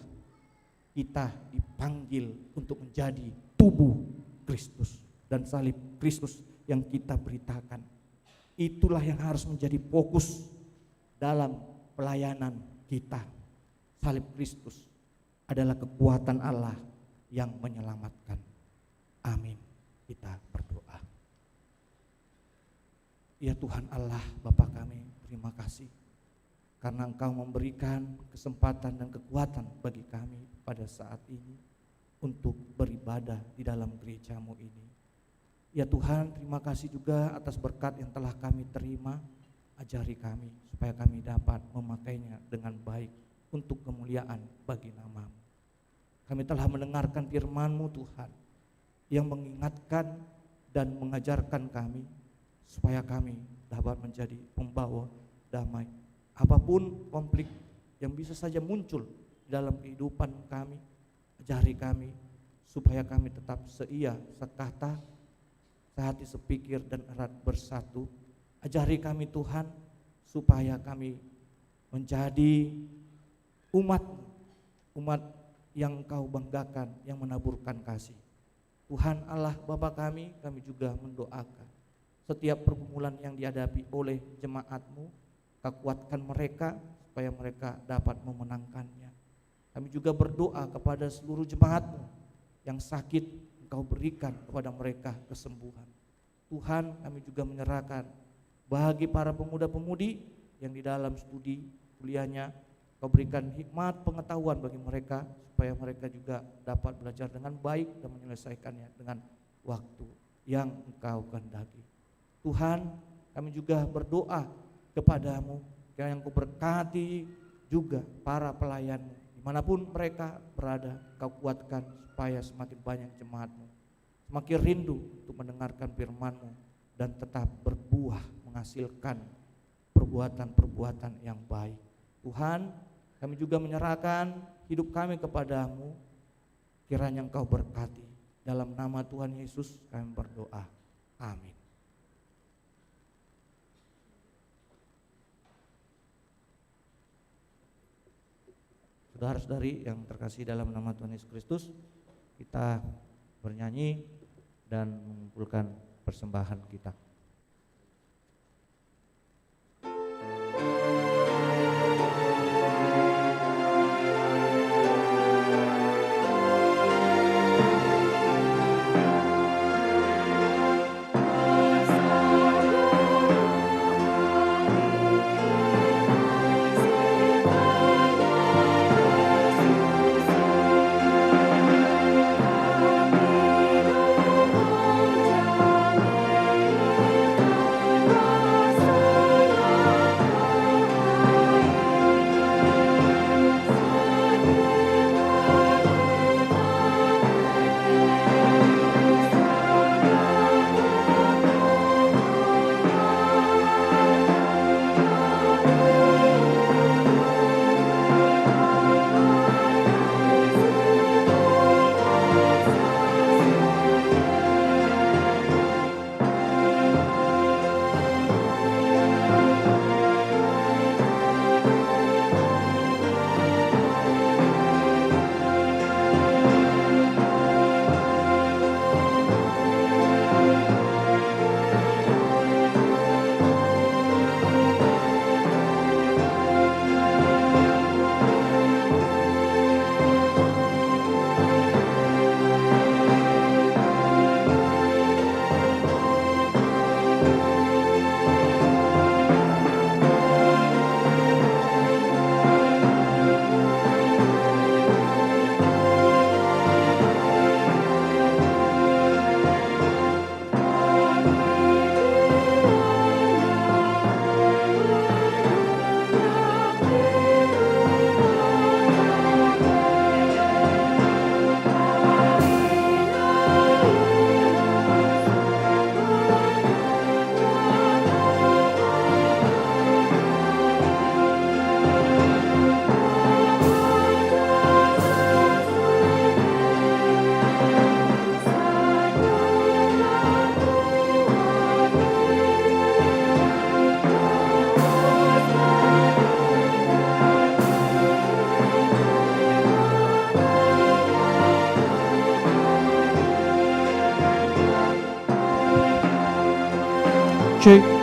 kita dipanggil untuk menjadi tubuh Kristus, dan salib Kristus yang kita beritakan. Itulah yang harus menjadi fokus dalam pelayanan kita. Salib Kristus adalah kekuatan Allah yang menyelamatkan. Amin. Kita berdoa. Ya Tuhan Allah, Bapa kami, terima kasih karena Engkau memberikan kesempatan dan kekuatan bagi kami pada saat ini untuk beribadah di dalam gereja-Mu ini. Ya Tuhan, terima kasih juga atas berkat yang telah kami terima. Ajari kami supaya kami dapat memakainya dengan baik untuk kemuliaan bagi nama-Mu. Kami telah mendengarkan firman-Mu Tuhan, yang mengingatkan dan mengajarkan kami supaya kami dapat menjadi pembawa damai. Apapun konflik yang bisa saja muncul dalam kehidupan kami, ajari kami supaya kami tetap seia, sekata, sehati, sepikir, dan erat bersatu. Ajari kami Tuhan supaya kami menjadi umat yang Engkau banggakan, yang menaburkan kasih. Tuhan Allah Bapa kami juga mendoakan setiap pergumulan yang dihadapi oleh jemaat-Mu, Kau kuatkan mereka supaya mereka dapat memenangkannya. Kami juga berdoa kepada seluruh jemaat-Mu yang sakit, Engkau berikan kepada mereka kesembuhan. Tuhan, kami juga menyerahkan bagi para pemuda-pemudi yang di dalam studi kuliahnya, Kau berikan hikmat pengetahuan bagi mereka supaya mereka juga dapat belajar dengan baik dan menyelesaikannya dengan waktu yang Engkau kehendaki. Tuhan, kami juga berdoa kepadamu kiranya Engkau berkati juga para pelayan-Mu dimanapun mereka berada. Kau kuatkan supaya semakin banyak jemaat-Mu semakin rindu untuk mendengarkan firman-Mu dan tetap berbuah menghasilkan perbuatan-perbuatan yang baik. Tuhan, kami juga menyerahkan hidup kami kepadamu, kiranya Engkau berkati. Dalam nama Tuhan Yesus kami berdoa, amin. Saudara-saudari yang terkasih dalam nama Tuhan Yesus Kristus, kita bernyanyi dan mengumpulkan persembahan kita. Amin. Cek.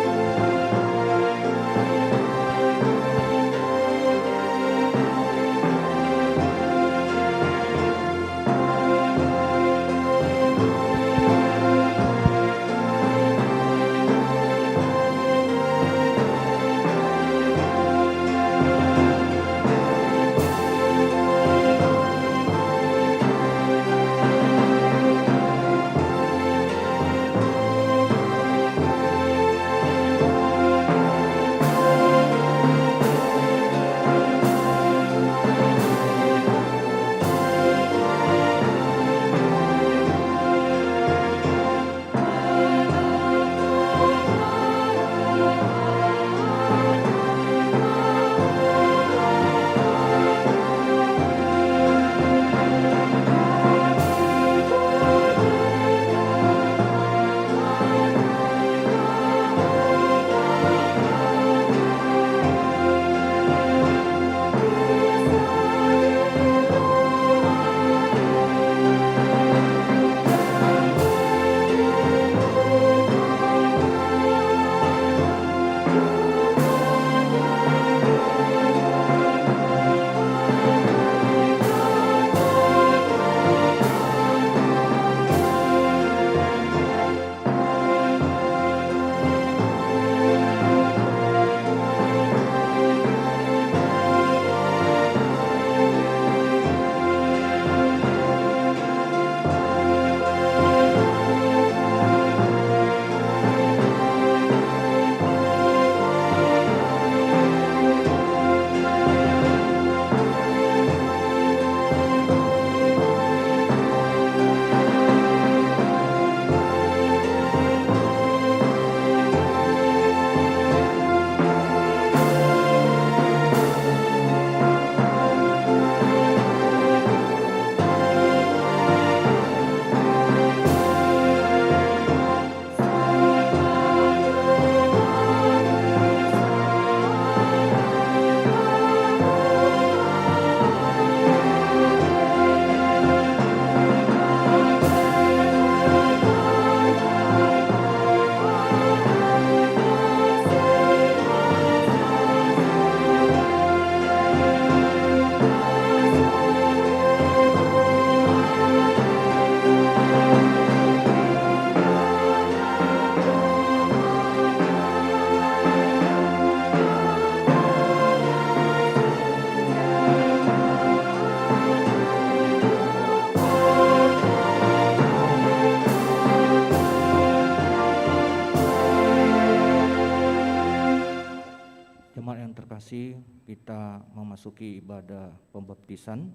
terkasih, kita memasuki ibadah pembaptisan.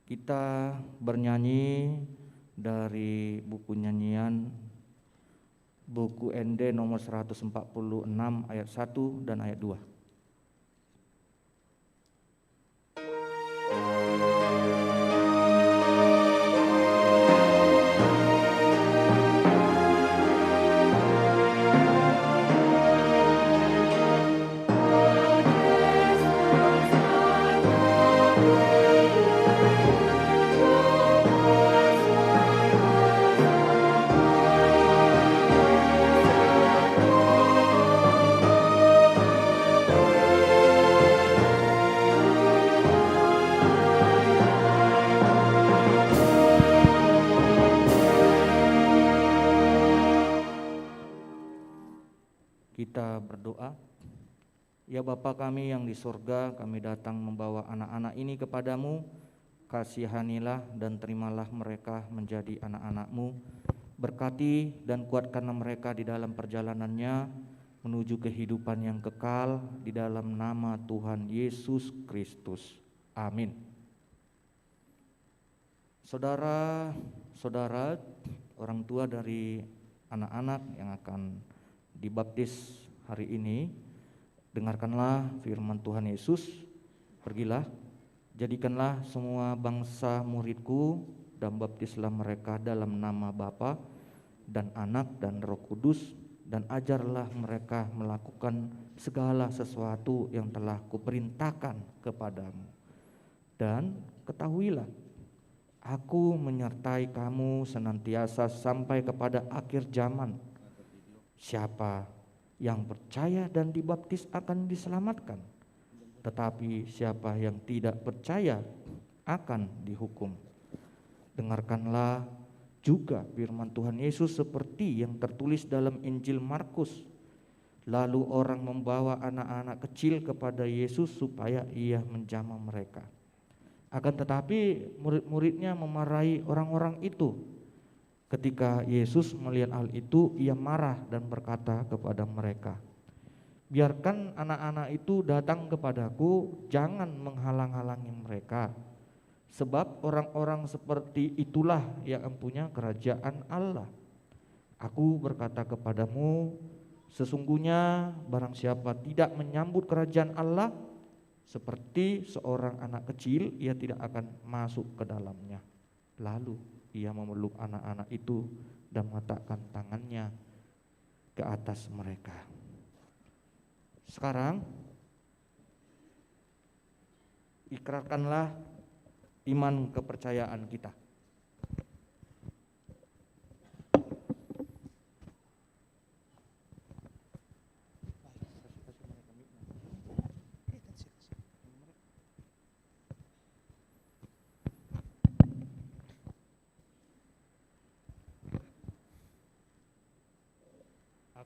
Kita bernyanyi dari buku nyanyian buku ND nomor 146 ayat 1 dan ayat 2. Kita berdoa. Ya Bapa kami yang di surga, kami datang membawa anak-anak ini kepadamu. Kasihanilah dan terimalah mereka menjadi anak-anak-Mu. Berkati dan kuatkanlah mereka di dalam perjalanannya menuju kehidupan yang kekal, di dalam nama Tuhan Yesus Kristus. Amin. Saudara-saudara, orang tua dari anak-anak yang akan dibaptis hari ini, dengarkanlah firman Tuhan Yesus. Pergilah, jadikanlah semua bangsa muridku dan baptislah mereka dalam nama Bapa dan Anak dan Roh Kudus, dan ajarlah mereka melakukan segala sesuatu yang telah kuperintahkan kepadamu. Dan ketahuilah, aku menyertai kamu senantiasa sampai kepada akhir zaman. Siapa yang percaya dan dibaptis akan diselamatkan, tetapi siapa yang tidak percaya akan dihukum. Dengarkanlah juga firman Tuhan Yesus seperti yang tertulis dalam Injil Markus. Lalu orang membawa anak-anak kecil kepada Yesus supaya ia menjamah mereka. Akan tetapi murid-muridnya memarahi orang-orang itu. Ketika Yesus melihat hal itu, ia marah dan berkata kepada mereka, "Biarkan anak-anak itu datang kepadaku, jangan menghalang-halangi mereka. Sebab orang-orang seperti itulah yang empunya kerajaan Allah. Aku berkata kepadamu, sesungguhnya barang siapa tidak menyambut kerajaan Allah seperti seorang anak kecil, ia tidak akan masuk ke dalamnya." Lalu ia memeluk anak-anak itu dan meletakkan tangannya ke atas mereka. Sekarang ikrarkanlah iman kepercayaan kita.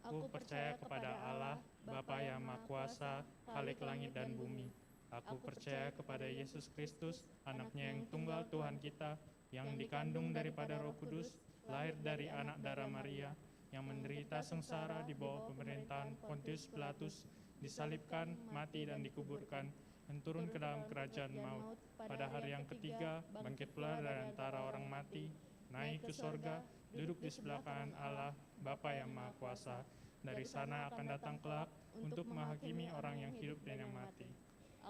Aku percaya kepada Allah, Bapa yang Maha Kuasa, Khalik langit dan bumi. Aku percaya kepada Yesus Kristus, anaknya yang tunggal Tuhan kita, yang dikandung daripada Roh Kudus, lahir dari anak darah Maria, yang menderita sengsara di bawah pemerintahan Pontius Pilatus, disalibkan, mati dan dikuburkan, dan turun ke dalam kerajaan maut. Pada hari yang ketiga, bangkit pula dari antara orang mati, naik ke sorga, duduk di sebelah kanan Allah, Bapa yang Maha Kuasa. Dari sana akan datang kelak untuk menghakimi orang yang hidup dan yang mati.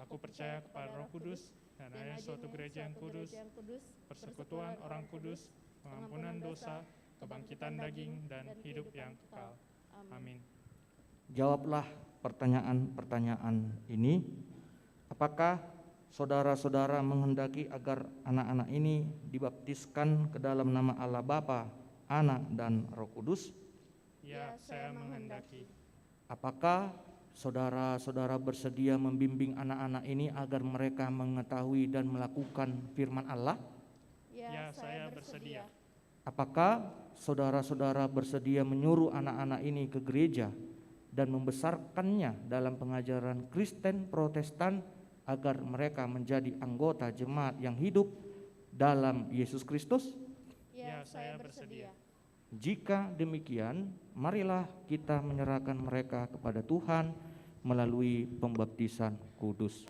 Aku percaya kepada Roh Kudus dan adanya suatu gereja yang kudus, persekutuan orang kudus, pengampunan dosa, kebangkitan daging, dan hidup yang kekal. Amin. Jawablah pertanyaan-pertanyaan ini. Apakah saudara-saudara menghendaki agar anak-anak ini dibaptiskan ke dalam nama Allah Bapa, Anak, dan Roh Kudus? Ya, saya menghendaki. Apakah saudara-saudara bersedia membimbing anak-anak ini agar mereka mengetahui dan melakukan firman Allah? Ya, saya bersedia. Apakah saudara-saudara bersedia menyuruh anak-anak ini ke gereja dan membesarkannya dalam pengajaran Kristen Protestan agar mereka menjadi anggota jemaat yang hidup dalam Yesus Kristus? Ya, saya bersedia. Jika demikian, marilah kita menyerahkan mereka kepada Tuhan melalui pembaptisan kudus.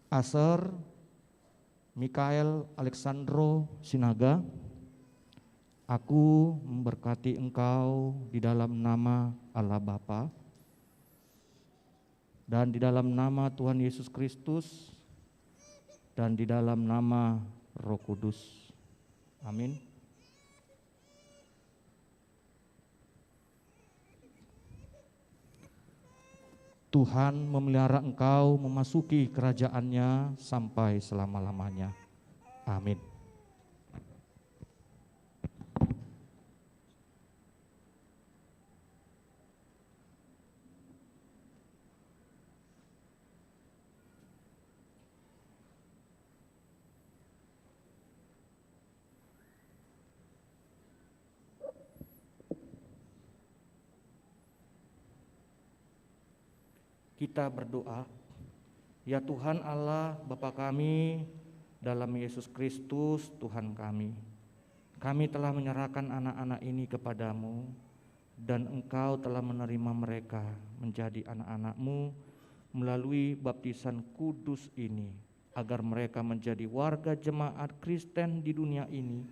Aser Mikael Alexandro Sinaga, aku memberkati engkau di dalam nama Allah Bapa dan di dalam nama Tuhan Yesus Kristus dan di dalam nama Roh Kudus. Amin. Tuhan memelihara engkau memasuki kerajaannya sampai selama-lamanya. Amin. Kita berdoa. Ya Tuhan Allah Bapa kami, dalam Yesus Kristus Tuhan kami telah menyerahkan anak-anak ini kepadamu, dan Engkau telah menerima mereka menjadi anak-anak-Mu melalui baptisan kudus ini, agar mereka menjadi warga jemaat Kristen di dunia ini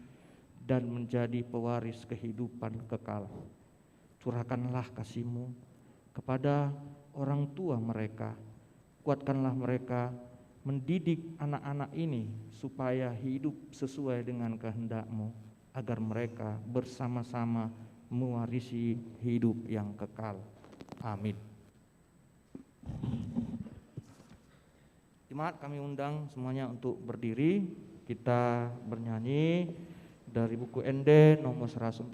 dan menjadi pewaris kehidupan kekal. Curahkanlah kasih-Mu kepada orang tua mereka. Kuatkanlah mereka mendidik anak-anak ini supaya hidup sesuai dengan kehendak-Mu, agar mereka bersama-sama mewarisi hidup yang kekal. Amin. Jemaat, kami undang semuanya untuk berdiri. Kita bernyanyi dari buku ND nomor 145.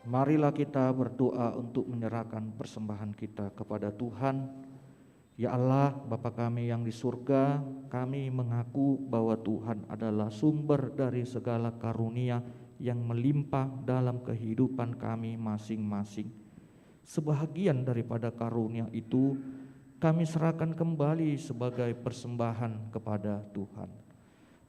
Marilah kita berdoa untuk menyerahkan persembahan kita kepada Tuhan. Ya Allah, Bapa kami yang di surga, kami mengaku bahwa Tuhan adalah sumber dari segala karunia yang melimpah dalam kehidupan kami masing-masing. Sebahagian daripada karunia itu kami serahkan kembali sebagai persembahan kepada Tuhan.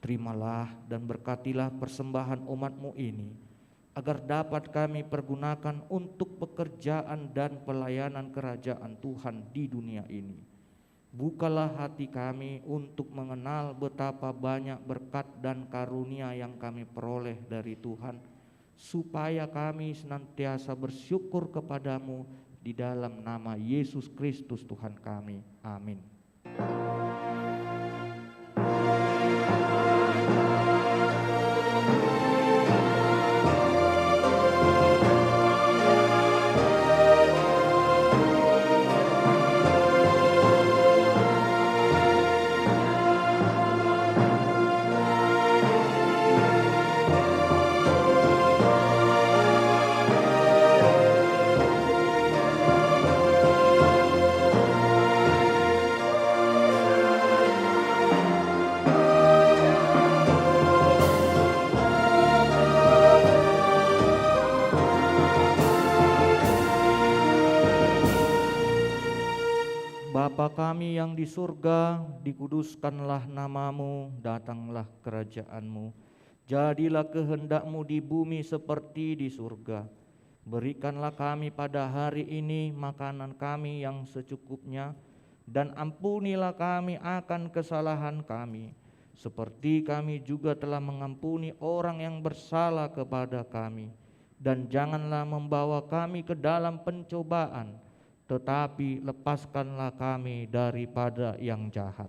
Terimalah dan berkatilah persembahan umat-Mu ini, agar dapat kami pergunakan untuk pekerjaan dan pelayanan kerajaan Tuhan di dunia ini. Bukalah hati kami untuk mengenal betapa banyak berkat dan karunia yang kami peroleh dari Tuhan, supaya kami senantiasa bersyukur kepadamu di dalam nama Yesus Kristus Tuhan kami. Amin. Bapa kami yang di surga, dikuduskanlah namamu, datanglah kerajaan-Mu. Jadilah kehendak-Mu di bumi seperti di surga. Berikanlah kami pada hari ini makanan kami yang secukupnya, dan ampunilah kami akan kesalahan kami, seperti kami juga telah mengampuni orang yang bersalah kepada kami. Dan janganlah membawa kami ke dalam pencobaan, tetapi lepaskanlah kami daripada yang jahat.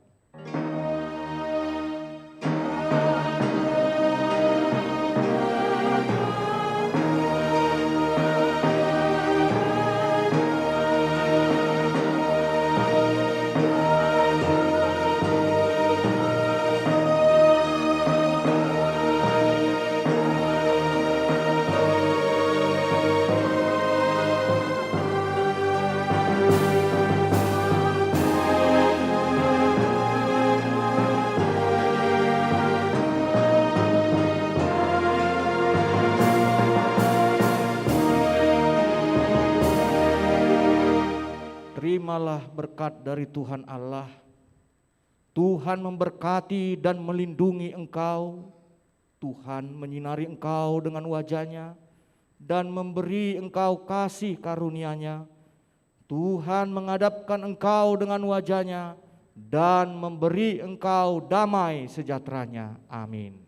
Terimalah berkat dari Tuhan Allah. Tuhan memberkati dan melindungi engkau. Tuhan menyinari engkau dengan wajah-Nya dan memberi engkau kasih karunia-Nya. Tuhan menghadapkan engkau dengan wajah-Nya dan memberi engkau damai sejahtera-Nya. Amin.